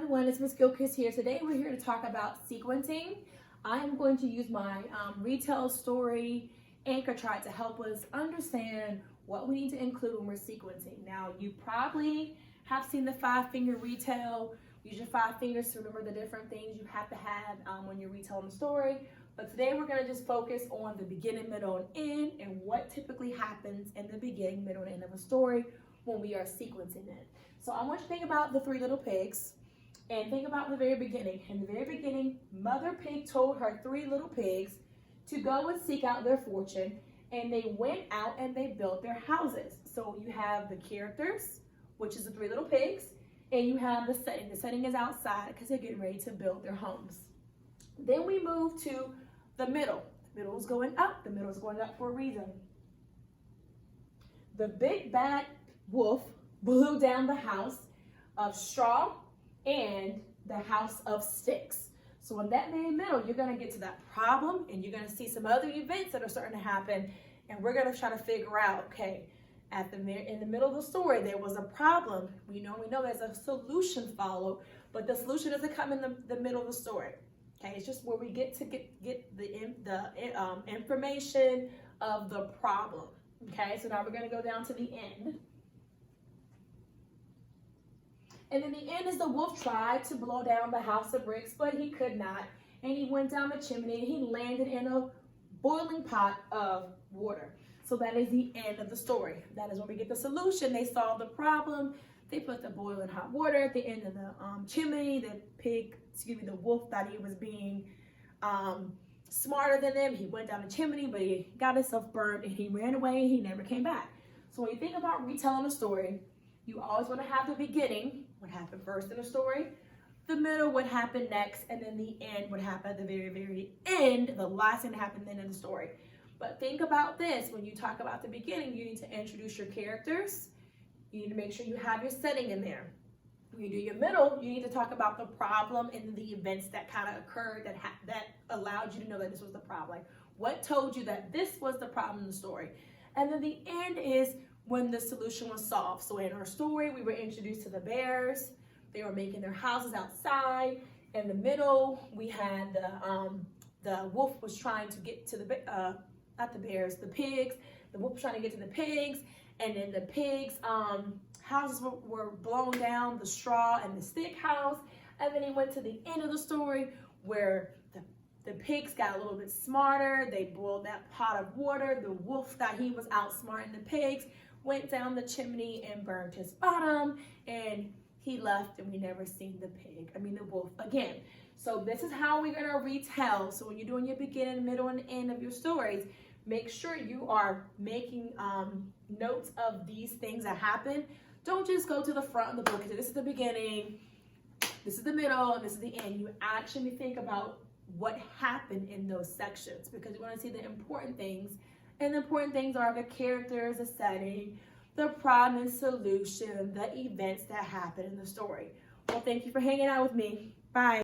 everyone, it's Miss Gilchrist here. Today we're here to talk about sequencing. I am going to use my retell story anchor chart to help us understand what we need to include when we're sequencing. Now, you probably have seen the 5-finger retell. Use your 5 fingers to remember the different things you have to have when you're retelling the story. But today we're going to just focus on the beginning, middle, and end, and what typically happens in the beginning, middle, and end of a story when we are sequencing it. So I want you to think about the 3 little pigs and think about the very beginning. In the very beginning, Mother Pig told her 3 little pigs to go and seek out their fortune, and they went out and they built their houses. So you have the characters, which is the 3 little pigs, and you have the setting. The setting is outside because they're getting ready to build their homes. Then we move to the middle. The middle is going up. The middle is going up for a reason. The big bad wolf blew down the house of straw and the house of sticks. So in that very middle, you're going to get to that problem, and you're going to see some other events that are starting to happen, and we're going to try to figure out, okay, in the middle of the story, there was a problem. We know there's a solution followed, but the solution doesn't come in the middle of the story. Okay, it's just where we get the information of the problem. Okay, so now we're going to go down to the end. And then the end is the wolf tried to blow down the house of bricks, but he could not. And he went down the chimney and he landed in a boiling pot of water. So that is the end of the story. That is when we get the solution. They solved the problem. They put the boiling hot water at the end of the chimney. The wolf thought he was being smarter than them. He went down the chimney, but he got himself burned and he ran away and he never came back. So when you think about retelling a story, you always want to have the beginning, what happened first in the story, the middle, what happened next, and then the end, what happened at the very, very end, the last thing that happened then in the story. But think about this, when you talk about the beginning, you need to introduce your characters. You need to make sure you have your setting in there. When you do your middle, you need to talk about the problem and the events that kind of occurred that allowed you to know that this was the problem. Like, what told you that this was the problem in the story? And then the end is when the solution was solved. So in our story, we were introduced to the bears. They were making their houses outside. In the middle, we had the wolf was trying to get to the pigs. The wolf was trying to get to the pigs. And then the pigs' houses were blown down, the straw and the stick house. And then he went to the end of the story where the pigs got a little bit smarter. They boiled that pot of water. The wolf thought he was outsmarting the pigs, went down the chimney and burned his bottom, and he left and we never seen the wolf again. So this is how we're gonna retell. So when you're doing your beginning, middle, and end of your stories, make sure you are making notes of these things that happen. Don't just go to the front of the book and say, this is the beginning, this is the middle, and this is the end. You actually think about what happened in those sections, because you want to see the important things. And the important things are the characters, the setting, the problem and solution, the events that happen in the story. Well, thank you for hanging out with me. Bye.